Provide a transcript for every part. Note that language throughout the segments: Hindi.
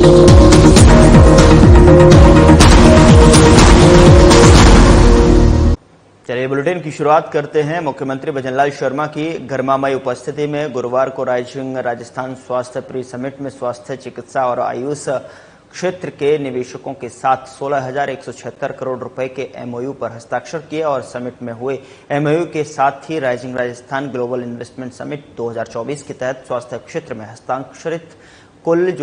चलिए बुलेटिन की शुरुआत करते हैं। मुख्यमंत्री भजनलाल शर्मा की गर्मामय उपस्थिति में गुरुवार को रायसिंह राजस्थान स्वास्थ्य प्री समिट में स्वास्थ्य, चिकित्सा और आयुष क्षेत्र के निवेशकों के साथ 16,176 करोड़ रुपए के एमओयू पर हस्ताक्षर किए और समिट में हुए एमओयू के साथ ही rising Rajasthan global investment summit 2024 के तहत स्वास्थ्य क्षेत्र में हस्ताक्षरित कुल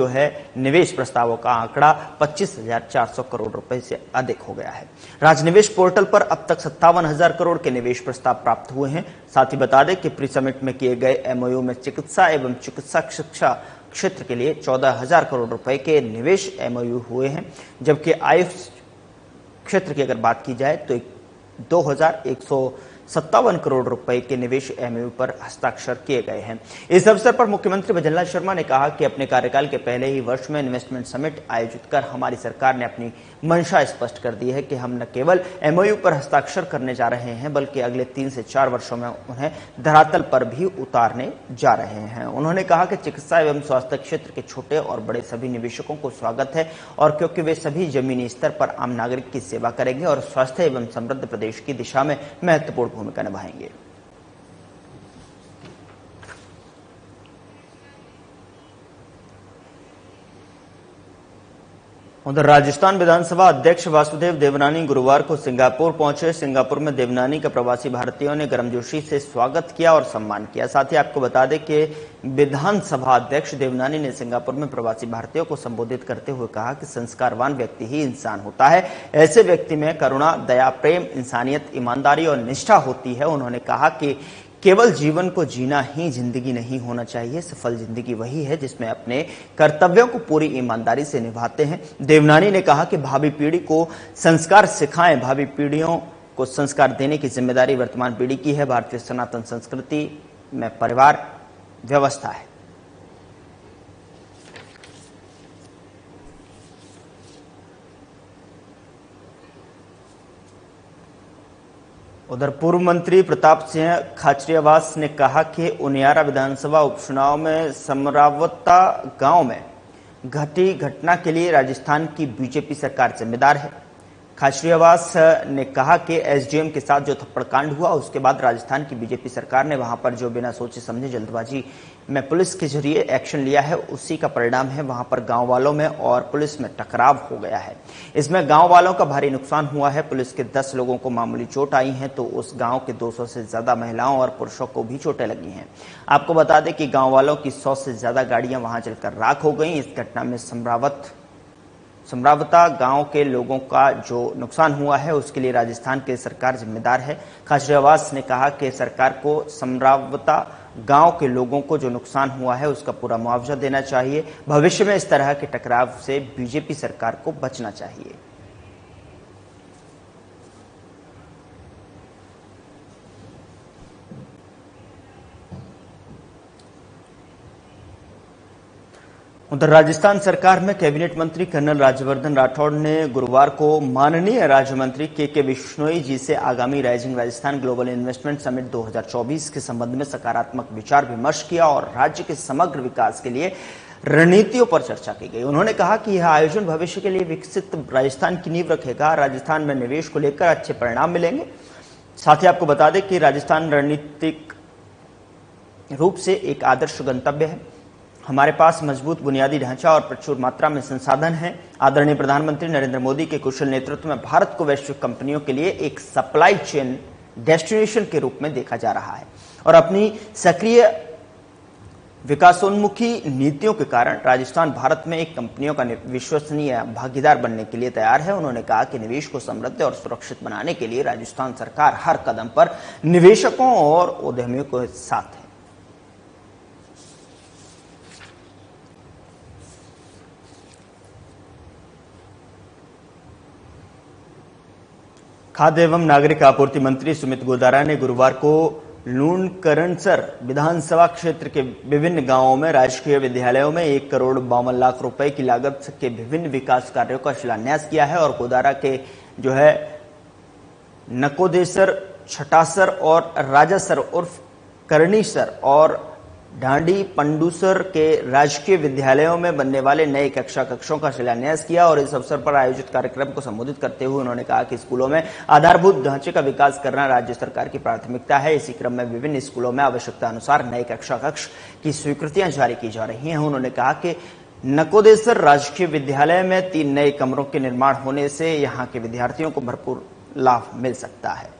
निवेश प्रस्तावों का आंकड़ा 25,400 करोड़ रुपए से अधिक हो गया है। राजनिवेश पोर्टल पर अब तक 57,000 करोड़ के निवेश प्रस्ताव प्राप्त हुए हैं। साथ ही बता दें कि प्री समिट में किए गए एमओयू में चिकित्सा एवं चिकित्सा शिक्षा क्षेत्र के लिए 14,000 करोड़ रुपए के निवेश एमओयू हुए हैं, जबकि आयुष क्षेत्र की अगर बात की जाए तो 2,157 करोड़ रुपए के निवेश एमओयू पर हस्ताक्षर किए गए हैं। इस अवसर पर मुख्यमंत्री भजनलाल शर्मा ने कहा कि अपने कार्यकाल के पहले ही वर्ष में इन्वेस्टमेंट समिट आयोजित कर हमारी सरकार ने अपनी मंशा स्पष्ट कर दी है कि हम न केवल एमओयू पर हस्ताक्षर करने जा रहे हैं, बल्कि अगले 3 से 4 वर्षों में उन्हें धरातल पर भी उतारने जा रहे हैं। उन्होंने कहा कि चिकित्सा एवं स्वास्थ्य क्षेत्र के छोटे और बड़े सभी निवेशकों को स्वागत है, और क्योंकि वे सभी जमीनी स्तर पर आम नागरिक की सेवा करेंगे और स्वस्थ एवं समृद्ध प्रदेश की दिशा में महत्वपूर्ण भूमिका निभाएंगे। उधर राजस्थान विधानसभा अध्यक्ष वासुदेव देवनानी गुरुवार को सिंगापुर पहुंचे। सिंगापुर में देवनानी का प्रवासी भारतीयों ने गर्मजोशी से स्वागत किया और सम्मान किया। साथ ही आपको बता दें कि विधानसभा अध्यक्ष देवनानी ने सिंगापुर में प्रवासी भारतीयों को संबोधित करते हुए कहा कि संस्कारवान व्यक्ति ही इंसान होता है। ऐसे व्यक्ति में करुणा, दया, प्रेम, इंसानियत, ईमानदारी और निष्ठा होती है। उन्होंने कहा कि केवल जीवन को जीना ही जिंदगी नहीं होना चाहिए। सफल जिंदगी वही है जिसमें अपने कर्तव्यों को पूरी ईमानदारी से निभाते हैं। देवनानी ने कहा कि भावी पीढ़ी को संस्कार सिखाएं। भावी पीढ़ियों को संस्कार देने की जिम्मेदारी वर्तमान पीढ़ी की है। भारतीय सनातन संस्कृति में परिवार व्यवस्था है। उधर पूर्व मंत्री प्रताप सिंह खाचरियावास ने कहा कि उनियारा विधानसभा उपचुनाव में समरावता गांव में घटी घटना के लिए राजस्थान की बीजेपी सरकार जिम्मेदार है। खाचरियावास ने कहा कि एसडीएम के साथ जो थप्पड़ कांड हुआ, उसके बाद राजस्थान की बीजेपी सरकार ने वहां पर जो बिना सोचे समझे जल्दबाजी में पुलिस के जरिए एक्शन लिया है, उसी का परिणाम है। वहां पर गांव वालों में और पुलिस में टकराव हो गया है। इसमें गांव वालों का भारी नुकसान हुआ है। पुलिस के 10 लोगों को मामूली चोट आई है, तो उस गांव के 200 से ज्यादा महिलाओं और पुरुषों को भी चोटें लगी हैं। आपको बता दें कि गांव वालों की 100 से ज्यादा गाड़ियां वहां जलकर राख हो गई। इस घटना में समरावता गांव के लोगों का जो नुकसान हुआ है, उसके लिए राजस्थान की सरकार जिम्मेदार है। खाचरियावास ने कहा कि सरकार को समरावता गांव के लोगों को जो नुकसान हुआ है, उसका पूरा मुआवजा देना चाहिए। भविष्य में इस तरह के टकराव से बीजेपी सरकार को बचना चाहिए। उधर राजस्थान सरकार में कैबिनेट मंत्री कर्नल राज्यवर्धन राठौड़ ने गुरुवार को माननीय राज्य मंत्री के बिश्नोई जी से आगामी rising Rajasthan global investment summit 2024 के संबंध में सकारात्मक विचार विमर्श किया और राज्य के समग्र विकास के लिए रणनीतियों पर चर्चा की गई। उन्होंने कहा कि यह आयोजन भविष्य के लिए विकसित राजस्थान की नींव रखेगा। राजस्थान में निवेश को लेकर अच्छे परिणाम मिलेंगे। साथ ही आपको बता दें कि राजस्थान रणनीतिक रूप से एक आदर्श गंतव्य है। हमारे पास मजबूत बुनियादी ढांचा और प्रचुर मात्रा में संसाधन हैं। आदरणीय प्रधानमंत्री नरेंद्र मोदी के कुशल नेतृत्व में भारत को वैश्विक कंपनियों के लिए एक सप्लाई चेन डेस्टिनेशन के रूप में देखा जा रहा है और अपनी सक्रिय विकासोन्मुखी नीतियों के कारण राजस्थान भारत में एक कंपनियों का विश्वसनीय भागीदार बनने के लिए तैयार है। उन्होंने कहा कि निवेश को समृद्ध और सुरक्षित बनाने के लिए राजस्थान सरकार हर कदम पर निवेशकों और उद्यमियों के साथ है। खाद्य एवं नागरिक आपूर्ति मंत्री सुमित गोदारा ने गुरुवार को लूणकरणसर विधानसभा क्षेत्र के विभिन्न गांवों में राजकीय विद्यालयों में 1 करोड़ 52 लाख रुपए की लागत के विभिन्न विकास कार्यों का शिलान्यास किया है। और गोदारा के नकोदेसर, छटासर और राजासर उर्फ करनीसर और ढांडी पंडूसर के राजकीय विद्यालयों में बनने वाले नए कक्षों का शिलान्यास किया और इस अवसर पर आयोजित कार्यक्रम को संबोधित करते हुए उन्होंने कहा कि स्कूलों में आधारभूत ढांचे का विकास करना राज्य सरकार की प्राथमिकता है। इसी क्रम में विभिन्न स्कूलों में आवश्यकता अनुसार नए कक्ष की स्वीकृतियां जारी की जा रही हैं। उन्होंने कहा कि नकोदेसर राजकीय विद्यालय में 3 नए कमरों के निर्माण होने से यहां के विद्यार्थियों को भरपूर लाभ मिल सकता है।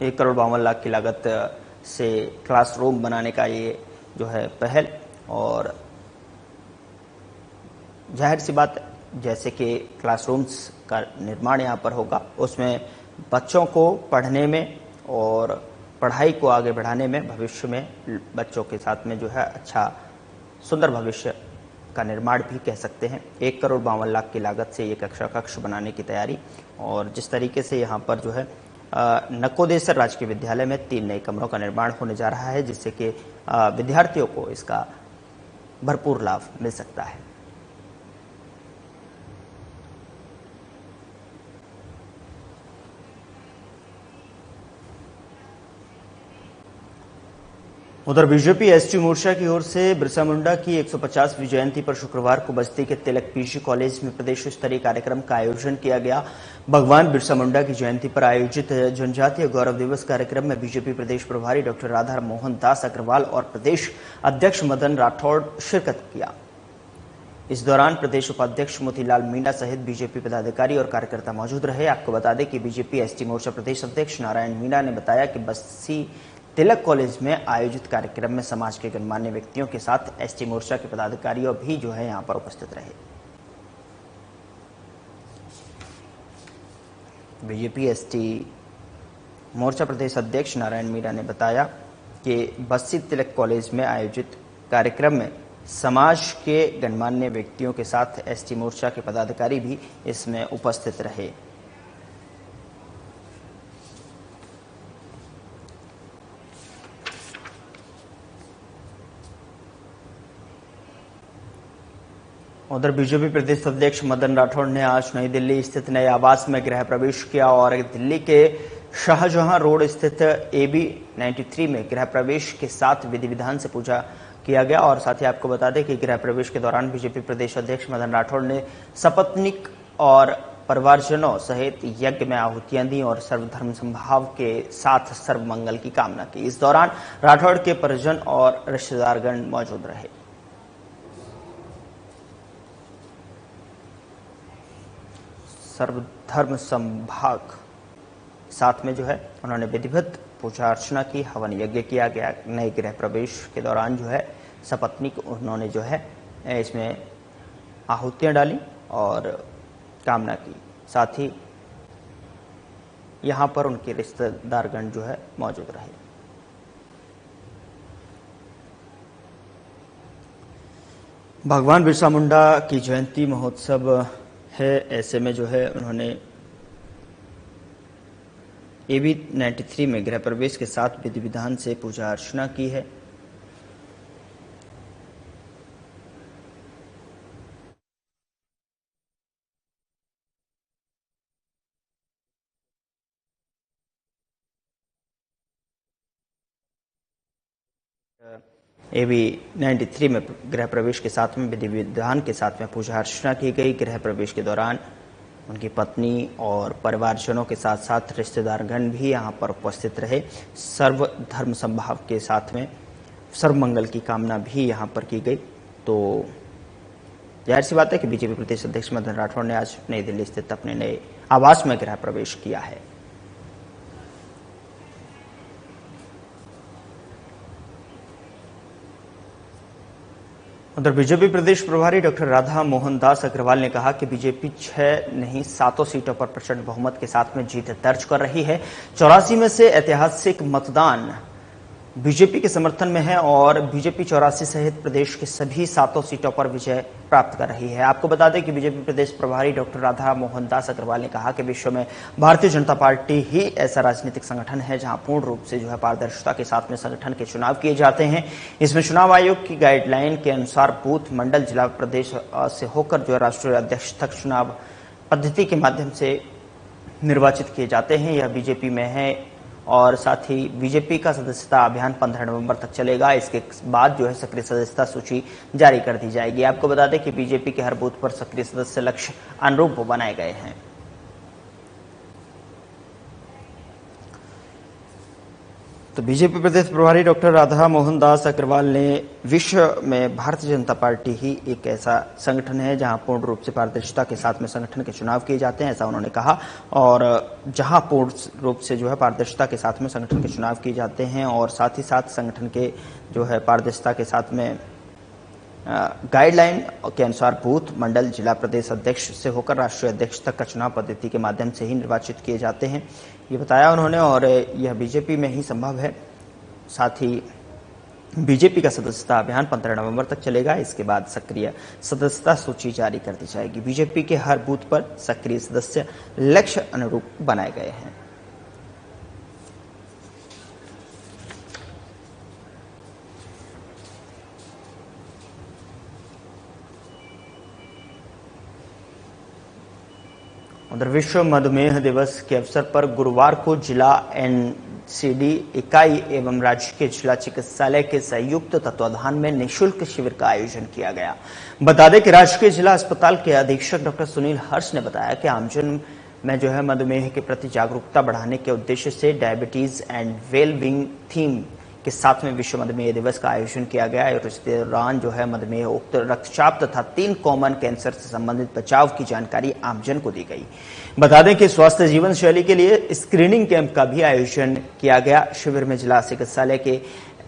1,52,00,000 की लागत से क्लासरूम बनाने का ये जो है पहल, और जाहिर सी बात जैसे कि क्लासरूम्स का निर्माण यहाँ पर होगा, उसमें बच्चों को पढ़ने में और पढ़ाई को आगे बढ़ाने में भविष्य में बच्चों के साथ में जो है अच्छा सुंदर भविष्य का निर्माण भी कह सकते हैं। 1,52,00,000 की लागत से ये कक्ष बनाने की तैयारी, और जिस तरीके से यहाँ पर जो है नकोदेसर राजकीय विद्यालय में 3 नए कमरों का निर्माण होने जा रहा है, जिससे कि विद्यार्थियों को इसका भरपूर लाभ मिल सकता है। उधर बीजेपी एसटी मोर्चा की ओर से बिरसा मुंडा की 150वीं जयंती पर शुक्रवार को बस्ती के तिलक पीजी कॉलेज में प्रदेश स्तरीय कार्यक्रम का आयोजन किया गया। भगवान बिरसा मुंडा की जयंती पर आयोजित जनजातीय गौरव दिवस कार्यक्रम में बीजेपी प्रदेश प्रभारी डॉक्टर राधा मोहन दास अग्रवाल और प्रदेश अध्यक्ष मदन राठौड़ शिरकत किया। इस दौरान प्रदेश उपाध्यक्ष मोतीलाल मीणा सहित बीजेपी पदाधिकारी और कार्यकर्ता मौजूद रहे। आपको बता दें कि बीजेपी एसटी मोर्चा प्रदेश अध्यक्ष नारायण मीणा ने बताया कि बस्ती तिलक कॉलेज में आयोजित कार्यक्रम में समाज के गणमान्य व्यक्तियों के साथ एसटी मोर्चा के पदाधिकारियों भी जो है यहां पर उपस्थित रहे। बीजेपी एसटी मोर्चा प्रदेश अध्यक्ष नारायण मीणा ने बताया कि बस्ती तिलक कॉलेज में आयोजित कार्यक्रम में समाज के गणमान्य व्यक्तियों के साथ एसटी मोर्चा के पदाधिकारी भी इसमें उपस्थित रहे। उधर बीजेपी प्रदेश अध्यक्ष मदन राठौड़ ने आज नई दिल्ली स्थित नए आवास में गृह प्रवेश किया और दिल्ली के शाहजहां रोड स्थित AB 93 में गृह प्रवेश के साथ विधि विधान से पूजा किया गया। और साथ ही आपको बता दें कि गृह प्रवेश के दौरान बीजेपी प्रदेश अध्यक्ष मदन राठौड़ ने सपत्नीक और परिवारजनों सहित यज्ञ में आहुतियां दी और सर्वधर्म समभाव के साथ सर्व मंगल की कामना की। इस दौरान राठौड़ के परिजन और रिश्तेदारगण मौजूद रहे। सर्वधर्म संभाग साथ में जो है उन्होंने विधिवत पूजा अर्चना की, हवन यज्ञ किया गया। नए गृह प्रवेश के दौरान जो है सपत्नीक उन्होंने जो है इसमें आहुतियां डाली और कामना की। साथ ही यहां पर उनके रिश्तेदारगण जो है मौजूद रहे। भगवान बिरसा मुंडा की जयंती महोत्सव है, ऐसे में जो है उन्होंने AB 93 में गृह प्रवेश के साथ विधि विधान से पूजा अर्चना की है। AB 93 में गृह प्रवेश के साथ में विधि विधान के साथ में पूजा अर्चना की गई। गृह प्रवेश के दौरान उनकी पत्नी और परिवारजनों के साथ साथ रिश्तेदारगण भी यहाँ पर उपस्थित रहे। सर्व धर्म समभाव के साथ में सर्व मंगल की कामना भी यहाँ पर की गई। तो जाहिर सी बात है कि बीजेपी प्रदेश अध्यक्ष मदन राठौड़ ने आज नई दिल्ली स्थित अपने नए आवास में गृह प्रवेश किया है। उधर बीजेपी प्रदेश प्रभारी डॉक्टर राधा मोहन दास अग्रवाल ने कहा कि बीजेपी 6 नहीं 7 सीटों पर प्रचंड बहुमत के साथ में जीत दर्ज कर रही है। 84 में से ऐतिहासिक मतदान बीजेपी के समर्थन में है और बीजेपी 84 सहित प्रदेश के सभी 7 सीटों पर विजय प्राप्त कर रही है। आपको बता दें कि बीजेपी प्रदेश प्रभारी डॉक्टर राधा मोहन दास अग्रवाल ने कहा कि विश्व में भारतीय जनता पार्टी ही ऐसा राजनीतिक संगठन है जहां पूर्ण रूप से जो है पारदर्शिता के साथ में संगठन के चुनाव किए जाते हैं। इसमें चुनाव आयोग की गाइडलाइन के अनुसार बूथ, मंडल, जिला, प्रदेश से होकर जो है राष्ट्रीय अध्यक्ष तक चुनाव पद्धति के माध्यम से निर्वाचित किए जाते हैं। यह बीजेपी में है और साथ ही बीजेपी का सदस्यता अभियान 15 नवंबर तक चलेगा। इसके बाद जो है सक्रिय सदस्यता सूची जारी कर दी जाएगी। आपको बता दें कि बीजेपी के हर बूथ पर सक्रिय सदस्य लक्ष्य अनुरूप बनाए गए हैं। तो बीजेपी प्रदेश प्रभारी डॉक्टर राधा मोहन दास अग्रवाल ने विश्व में भारतीय जनता पार्टी ही एक ऐसा संगठन है जहां पूर्ण रूप से पारदर्शिता के साथ में संगठन के चुनाव किए जाते हैं, ऐसा उन्होंने कहा। और जहां पूर्ण रूप से जो है पारदर्शिता के साथ में संगठन के चुनाव किए जाते हैं और साथ ही साथ संगठन के जो है पारदर्शिता के साथ में गाइडलाइन के अनुसार बूथ, मंडल, जिला, प्रदेश अध्यक्ष से होकर राष्ट्रीय अध्यक्ष तक का चुनाव पद्धति के माध्यम से ही निर्वाचित किए जाते हैं, ये बताया उन्होंने। और यह बीजेपी में ही संभव है। साथ ही बीजेपी का सदस्यता अभियान 15 नवंबर तक चलेगा। इसके बाद सक्रिय सदस्यता सूची जारी कर दी जाएगी। बीजेपी के हर बूथ पर सक्रिय सदस्य लक्ष्य अनुरूप बनाए गए हैं। उधर विश्व मधुमेह दिवस के अवसर पर गुरुवार को जिला एनसीडी इकाई एवं राजकीय जिला चिकित्सालय के संयुक्त तत्वाधान में निःशुल्क शिविर का आयोजन किया गया। बता दें कि राजकीय जिला अस्पताल के अधीक्षक डॉक्टर सुनील हर्ष ने बताया कि आमजन में जो है मधुमेह के प्रति जागरूकता बढ़ाने के उद्देश्य से diabetes and well being theme के साथ में विश्व मधुमेह दिवस का आयोजन किया गया है। और इस दौरान जो है मधुमेह, उक्त रक्तचाप तथा 3 कॉमन कैंसर से संबंधित बचाव की जानकारी आमजन को दी गई। बता दें कि स्वास्थ्य जीवन शैली के लिए स्क्रीनिंग कैंप का भी आयोजन किया गया। शिविर में जिला चिकित्सालय के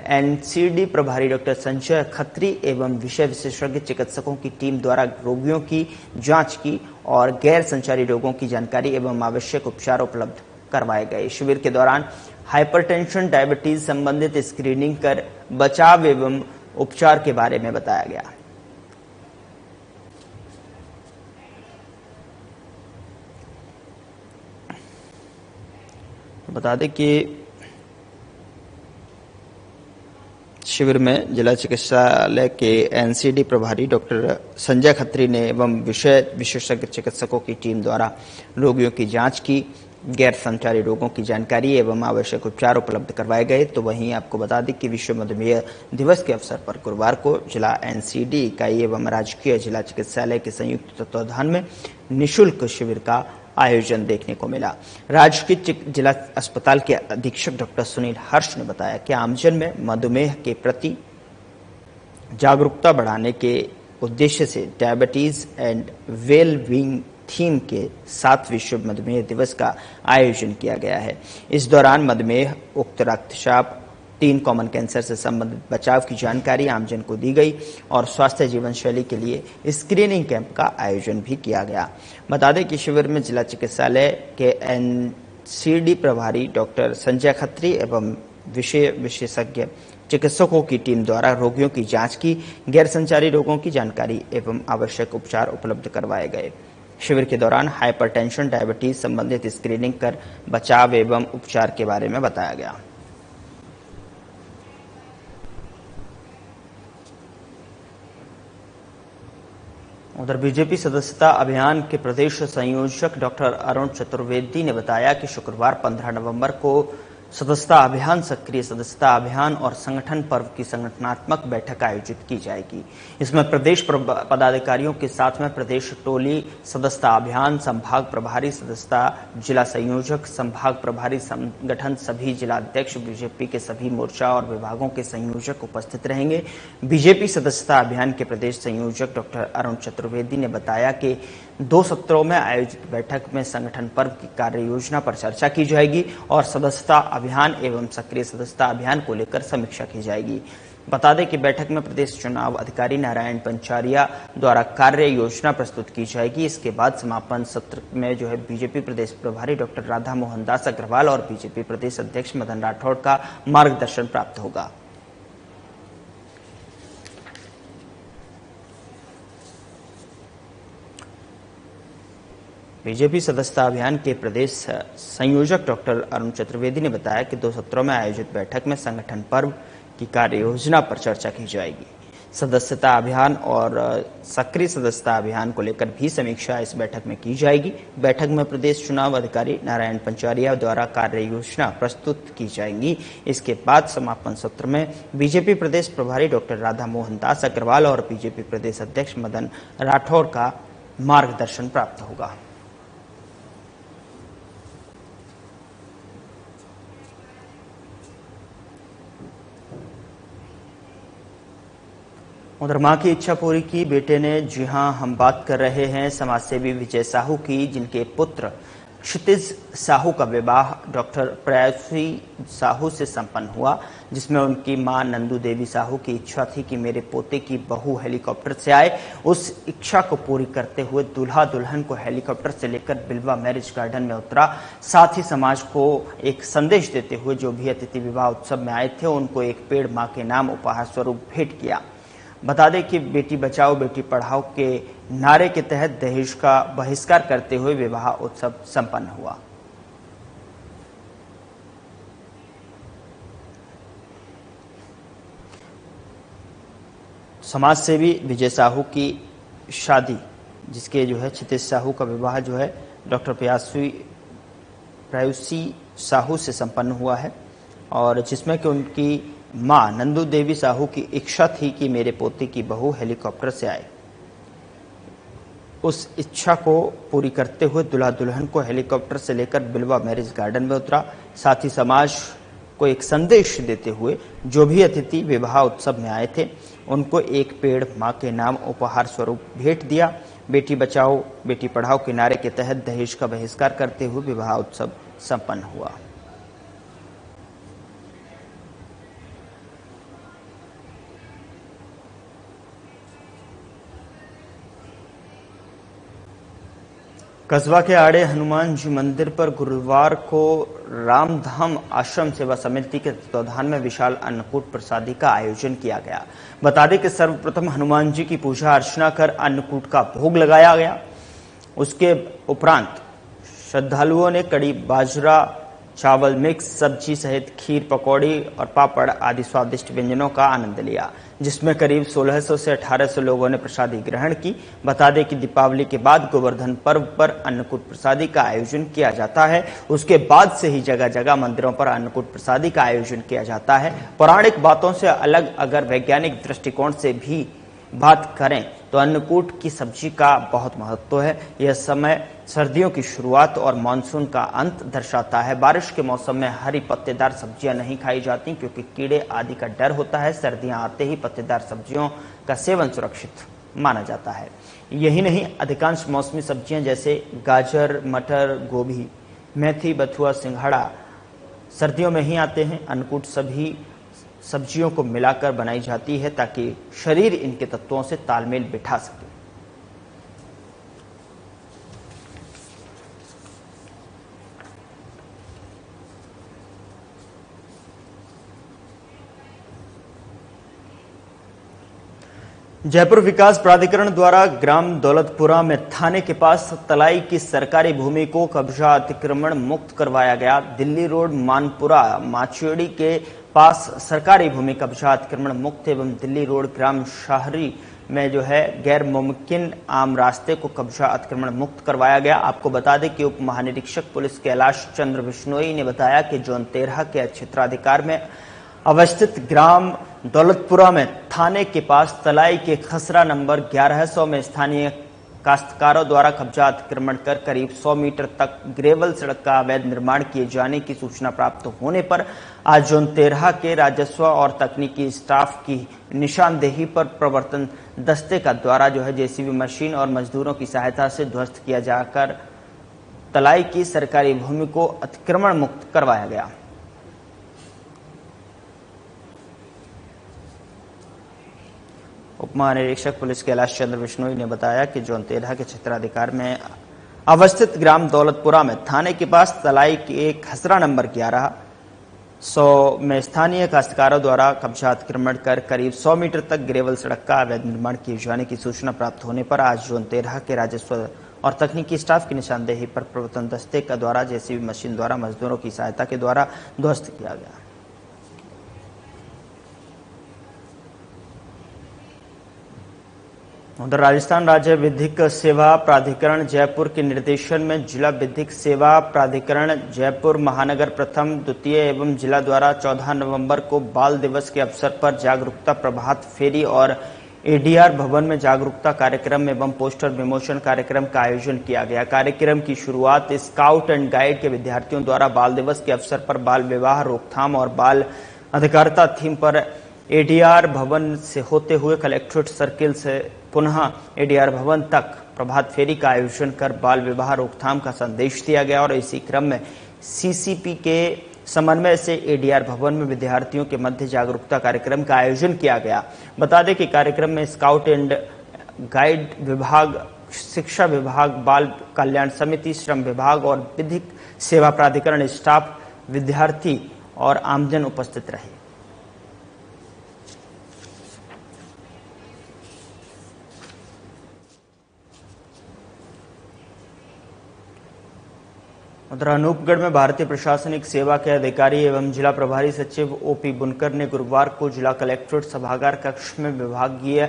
एनसीडी प्रभारी डॉक्टर संजय खत्री एवं विषय विशेषज्ञ चिकित्सकों की टीम द्वारा रोगियों की जांच की और गैर संचारी रोगों की जानकारी एवं आवश्यक उपचार उपलब्ध करवाए गए। शिविर के दौरान हाइपरटेंशन, डायबिटीज संबंधित स्क्रीनिंग कर बचाव एवं उपचार के बारे में बताया गया। बता दें कि शिविर में जिला चिकित्सालय के एनसीडी प्रभारी डॉक्टर संजय खत्री ने एवं विषय विशेषज्ञ चिकित्सकों की टीम द्वारा रोगियों की जांच की, गैर संचारी रोगों की जानकारी एवं आवश्यक उपचार उपलब्ध करवाए गए। तो वहीं आपको बता दें कि विश्व मधुमेह दिवस के अवसर पर गुरुवार को जिला एनसीडी इकाई एवं राजकीय जिला चिकित्सालय के संयुक्त तत्वाधान में निःशुल्क शिविर का आयोजन देखने को मिला। राजकीय जिला अस्पताल के अधीक्षक डॉक्टर सुनील हर्ष ने बताया कि आमजन में मधुमेह के प्रति जागरूकता बढ़ाने के उद्देश्य से diabetes and well being theme के साथ विश्व मधुमेह दिवस का आयोजन किया गया है। इस दौरान मधुमेह, उक्त रक्तचाप, 3 कॉमन कैंसर से संबंधित बचाव की जानकारी आमजन को दी गई और स्वास्थ्य जीवन शैली के लिए स्क्रीनिंग कैंप का आयोजन भी किया गया। बता दें कि शिविर में जिला चिकित्सालय के एनसीडी प्रभारी डॉक्टर संजय खत्री एवं विषय विशेषज्ञ चिकित्सकों की टीम द्वारा रोगियों की जांच की, गैर संचारी रोगों की जानकारी एवं आवश्यक उपचार उपलब्ध करवाए गए। शिविर के दौरान हाइपरटेंशन, डायबिटीज संबंधित स्क्रीनिंग कर बचाव एवं उपचार के बारे में बताया गया। उधर बीजेपी सदस्यता अभियान के प्रदेश संयोजक डॉक्टर अरुण चतुर्वेदी ने बताया कि शुक्रवार 15 नवंबर को सदस्यता अभियान, सक्रिय सदस्यता अभियान और संगठन पर्व की संगठनात्मक बैठक आयोजित की जाएगी। इसमें प्रदेश पदाधिकारियों के साथ में प्रदेश टोली सदस्यता अभियान, संभाग प्रभारी सदस्यता, जिला संयोजक, संभाग प्रभारी संगठन, सभी जिला अध्यक्ष, बीजेपी के सभी मोर्चा और विभागों के संयोजक उपस्थित रहेंगे। बीजेपी सदस्यता अभियान के प्रदेश संयोजक डॉक्टर अरुण चतुर्वेदी ने बताया कि 2 सत्रों में आयोजित बैठक में संगठन पर्व की कार्य योजना पर चर्चा की जाएगी और सदस्यता अभियान एवं सक्रिय सदस्यता अभियान को लेकर समीक्षा की जाएगी। बता दें कि बैठक में प्रदेश चुनाव अधिकारी नारायण पंचारिया द्वारा कार्य योजना प्रस्तुत की जाएगी। इसके बाद समापन सत्र में जो है बीजेपी प्रदेश प्रभारी डॉक्टर राधा मोहन दास अग्रवाल और बीजेपी प्रदेश अध्यक्ष मदन राठौड़ का मार्गदर्शन प्राप्त होगा। बीजेपी सदस्यता अभियान के प्रदेश संयोजक डॉक्टर अरुण चतुर्वेदी ने बताया कि 2 सत्रों में आयोजित बैठक में संगठन पर्व की कार्य योजना पर चर्चा की जाएगी। सदस्यता अभियान और सक्रिय सदस्यता अभियान को लेकर भी समीक्षा इस बैठक में की जाएगी। बैठक में प्रदेश चुनाव अधिकारी नारायण पंचारिया द्वारा कार्य योजना प्रस्तुत की जाएगी। इसके बाद समापन सत्र में बीजेपी प्रदेश प्रभारी डॉक्टर राधा मोहन दास अग्रवाल और बीजेपी प्रदेश अध्यक्ष मदन राठौर का मार्गदर्शन प्राप्त होगा। उधर मां की इच्छा पूरी की बेटे ने। जी हां, हम बात कर रहे हैं समाजसेवी विजय साहू की, जिनके पुत्र क्षितिज साहू का विवाह डॉक्टर प्रेयसी साहू से संपन्न हुआ, जिसमें उनकी मां नंदू देवी साहू की इच्छा थी कि मेरे पोते की बहू हेलीकॉप्टर से आए। उस इच्छा को पूरी करते हुए दूल्हा दुल्हन को हेलीकॉप्टर से लेकर बिलवा मैरिज गार्डन में उतरा। साथ ही समाज को एक संदेश देते हुए जो भी अतिथि विवाह उत्सव में आए थे उनको एक पेड़ मां के नाम उपहार स्वरूप भेंट किया। बता दें कि बेटी बचाओ बेटी पढ़ाओ के नारे के तहत दहेज का बहिष्कार करते हुए विवाह उत्सव संपन्न हुआ। समाज सेवी विजय साहू की शादी, जिसके जो है क्षितिज साहू का विवाह जो है डॉक्टर प्रेयसी साहू से संपन्न हुआ है, और जिसमें कि उनकी मां नंदू देवी साहू की इच्छा थी कि मेरे पोते की बहू हेलीकॉप्टर से आए। उस इच्छा को पूरी करते हुए दूल्हा दुल्हन को हेलीकॉप्टर से लेकर बिलवा मैरिज गार्डन में उतरा। साथ ही समाज को एक संदेश देते हुए जो भी अतिथि विवाह उत्सव में आए थे उनको एक पेड़ मां के नाम उपहार स्वरूप भेंट दिया। बेटी बचाओ बेटी पढ़ाओ के नारे के तहत दहेज का बहिष्कार करते हुए विवाह उत्सव संपन्न हुआ। कस्बा के आड़े हनुमान जी मंदिर पर गुरुवार को रामधाम आश्रम सेवा समिति के तत्वाधान में विशाल अन्नकूट प्रसादी का आयोजन किया गया। बता दें कि सर्वप्रथम हनुमान जी की पूजा अर्चना कर अन्नकूट का भोग लगाया गया। उसके उपरांत श्रद्धालुओं ने कड़ी, बाजरा, चावल मिक्स, सब्जी सहित खीर, पकौड़ी और पापड़ आदि स्वादिष्ट व्यंजनों का आनंद लिया, जिसमें करीब 1600 से 1800 लोगों ने प्रसादी ग्रहण की। बता दें कि दीपावली के बाद गोवर्धन पर्व पर अन्नकूट प्रसादी का आयोजन किया जाता है। उसके बाद से ही जगह जगह मंदिरों पर अन्नकूट प्रसादी का आयोजन किया जाता है। पौराणिक बातों से अलग अगर वैज्ञानिक दृष्टिकोण से भी बात करें तो अन्नकूट की सब्जी का बहुत महत्व है। यह समय सर्दियों की शुरुआत और मानसून का अंत दर्शाता है। बारिश के मौसम में हरी पत्तेदार सब्जियां नहीं खाई जाती क्योंकि कीड़े आदि का डर होता है। सर्दियां आते ही पत्तेदार सब्जियों का सेवन सुरक्षित माना जाता है। यही नहीं, अधिकांश मौसमी सब्जियां जैसे गाजर, मटर, गोभी, मेथी, बथुआ, सिंघाड़ा सर्दियों में ही आते हैं। अन्नकूट सभी सब्जियों को मिलाकर बनाई जाती है ताकि शरीर इनके तत्वों से तालमेल बिठा सके। जयपुर विकास प्राधिकरण द्वारा ग्राम दौलतपुरा में थाने के पास तलाई की सरकारी भूमि को कब्जा अतिक्रमण मुक्त करवाया गया। दिल्ली रोड मानपुरा माचेड़ी के पास सरकारी भूमि कब्जा अतिक्रमण मुक्त एवं दिल्ली रोड ग्राम शाहरी में जो है गैर मुमकिन आम रास्ते को कब्जा अतिक्रमण मुक्त करवाया गया। आपको बता दें कि उप महानिरीक्षक पुलिस कैलाश चंद्र बिश्नोई ने बताया कि जोन 13 के क्षेत्राधिकार में अवस्थित ग्राम दौलतपुरा में थाने के पास तलाई के खसरा नंबर 1100 में स्थानीय काश्तकारों द्वारा कब्जा अतिक्रमण कर करीब 100 मीटर तक ग्रेवल सड़क का अवैध निर्माण किए जाने की सूचना प्राप्त होने पर आज जोन 13 के राजस्व और तकनीकी स्टाफ की निशानदेही पर प्रवर्तन दस्ते का द्वारा जो है जेसीबी मशीन और मजदूरों की सहायता से ध्वस्त किया जाकर तलाई की सरकारी भूमि को अतिक्रमण मुक्त करवाया गया। उप महानिरीक्षक पुलिस कैलाश चंद्र बिश्नोई ने बताया कि जोन 13 के क्षेत्राधिकार में अवस्थित ग्राम दौलतपुरा में थाने के पास तलाई के खसरा नंबर 1100 में स्थानीय काश्तकारों द्वारा कब्जा अतिक्रमण कर करीब 100 मीटर तक ग्रेवल सड़क का अवैध निर्माण किए जाने की सूचना प्राप्त होने पर आज जोन 13 के राजस्व और तकनीकी स्टाफ की निशानदेही पर प्रवर्तन दस्ते का द्वारा जेसीबी मशीन द्वारा मजदूरों की सहायता के द्वारा ध्वस्त किया गया। उधर राजस्थान राज्य विधिक सेवा प्राधिकरण जयपुर के निर्देशन में जिला विधिक सेवा प्राधिकरण जयपुर महानगर प्रथम द्वितीय एवं जिला द्वारा 14 नवंबर को बाल दिवस के अवसर पर जागरूकता प्रभात फेरी और एडीआर भवन में जागरूकता कार्यक्रम एवं पोस्टर विमोचन कार्यक्रम का आयोजन किया गया। कार्यक्रम की शुरुआत स्काउट एंड गाइड के विद्यार्थियों द्वारा बाल दिवस के अवसर पर बाल विवाह रोकथाम और बाल अधिकारिता थीम पर एडीआर भवन से होते हुए कलेक्ट्रेट सर्किल से पुनः एडीआर भवन तक प्रभात फेरी का आयोजन कर बाल विवाह रोकथाम का संदेश दिया गया और इसी क्रम में सीसीपी के समन्वय से एडीआर भवन में विद्यार्थियों के मध्य जागरूकता कार्यक्रम का आयोजन किया गया। बता दें कि कार्यक्रम में स्काउट एंड गाइड विभाग, शिक्षा विभाग, बाल कल्याण समिति, श्रम विभाग और विधिक सेवा प्राधिकरण स्टाफ, विद्यार्थी और आमजन उपस्थित रहे। उधर अनूपगढ़ में भारतीय प्रशासनिक सेवा के अधिकारी एवं जिला प्रभारी सचिव ओपी बुनकर ने गुरुवार को जिला कलेक्ट्रेट सभागार कक्ष में विभागीय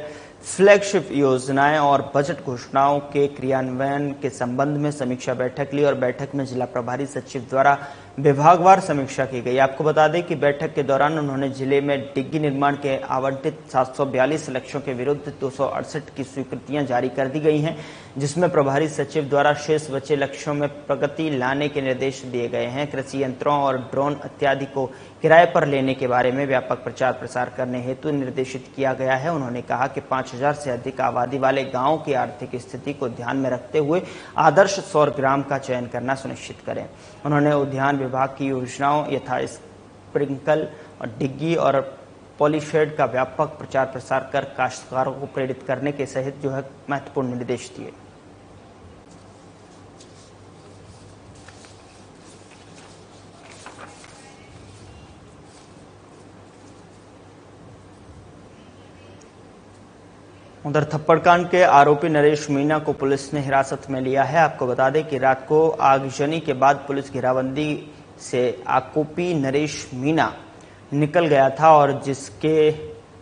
फ्लैगशिप योजनाएं और बजट घोषणाओं के क्रियान्वयन के संबंध में समीक्षा बैठक ली और बैठक में जिला प्रभारी सचिव द्वारा विभागवार समीक्षा की गई। आपको बता दें कि बैठक के दौरान उन्होंने जिले में डिग्गी निर्माण के आवंटित 742 लक्षों के विरुद्ध 268 की स्वीकृतियां जारी कर दी गई हैं, जिसमें प्रभारी सचिव द्वारा शेष बचे लक्ष्यों में प्रगति लाने के निर्देश दिए गए हैं। कृषि यंत्रों और ड्रोन इत्यादि को किराए पर लेने के बारे में व्यापक प्रचार प्रसार करने हेतु निर्देशित किया गया है। उन्होंने कहा कि 5000 से अधिक आबादी वाले गांवों की आर्थिक स्थिति को ध्यान में रखते हुए आदर्श सौर ग्राम का चयन करना सुनिश्चित करें। उन्होंने उद्यान विभाग की योजनाओं यथा स्प्रिंकल और डिग्गी और पॉलीशेड का व्यापक प्रचार प्रसार कर काश्तकारों को प्रेरित करने के सहित जो है महत्वपूर्ण निर्देश दिए। उधर थप्पड़कांड के आरोपी नरेश मीणा को पुलिस ने हिरासत में लिया है। आपको बता दें कि रात को आगजनी के बाद पुलिस घेराबंदी से आरोपी नरेश मीणा निकल गया था और जिसके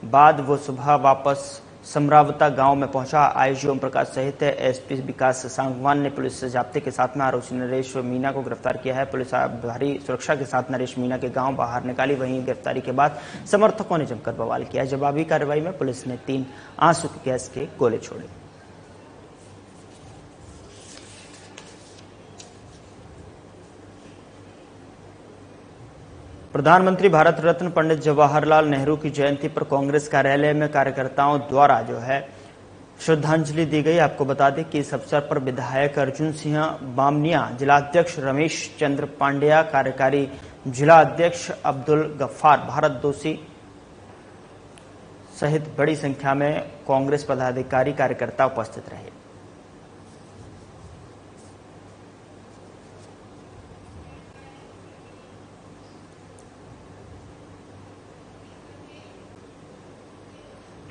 बाद वो सुबह वापस समरावता गांव में पहुंचा। आईजी ओम प्रकाश सहित एसपी विकास सांगवान ने पुलिस से जाब्ते के साथ में आरोपी नरेश मीणा को गिरफ्तार किया है। पुलिस भारी सुरक्षा के साथ नरेश मीणा के गांव बाहर निकाली। वहीं गिरफ्तारी के बाद समर्थकों ने जमकर बवाल किया। जवाबी कार्रवाई में पुलिस ने 3 आंसू के गैस के गोले छोड़े। प्रधानमंत्री भारत रत्न पंडित जवाहरलाल नेहरू की जयंती पर कांग्रेस कार्यालय में कार्यकर्ताओं द्वारा जो है श्रद्धांजलि दी गई। आपको बता दें कि इस अवसर पर विधायक अर्जुन सिंह बामनिया, जिलाध्यक्ष रमेश चंद्र पांड्या, कार्यकारी जिला अध्यक्ष अब्दुल गफ्फार भारतदोषी सहित बड़ी संख्या में कांग्रेस पदाधिकारी कार्यकर्ता उपस्थित रहे।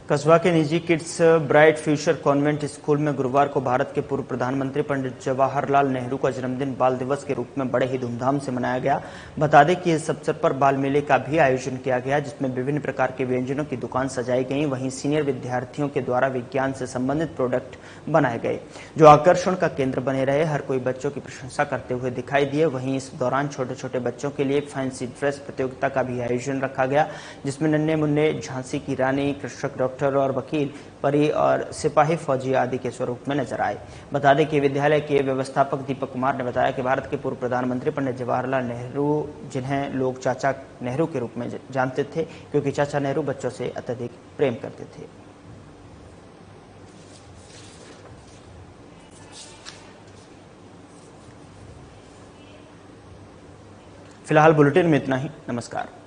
कस्बा के निजी kids bright future convent school में गुरुवार को भारत के पूर्व प्रधानमंत्री पंडित जवाहरलाल नेहरू का जन्मदिन बाल दिवस के रूप में बड़े ही धूमधाम से मनाया गया। बता दें कि इस अवसर पर बाल मेले का भी आयोजन किया गया, जिसमें विभिन्न प्रकार के व्यंजनों की दुकान सजाई गई। वहीं सीनियर विद्यार्थियों के द्वारा विज्ञान से संबंधित प्रोडक्ट बनाए गए जो आकर्षण का केंद्र बने रहे। हर कोई बच्चों की प्रशंसा करते हुए दिखाई दिए। वहीं इस दौरान छोटे छोटे बच्चों के लिए फैंसी ड्रेस प्रतियोगिता का भी आयोजन रखा गया, जिसमें नन्हे मुन्ने, झांसी की रानी, कृषक, डॉक्टर और वकील, परी और सिपाही फौजी आदि के स्वरूप में नजर आए। बता दें कि विद्यालय के व्यवस्थापक दीपक कुमार ने बताया कि भारत के पूर्व प्रधानमंत्री पंडित जवाहरलाल नेहरू, जिन्हें लोग चाचा नेहरू के रूप में जानते थे, क्योंकि चाचा नेहरू बच्चों से अत्यधिक प्रेम करते थे। फिलहाल बुलेटिन में इतना ही। नमस्कार।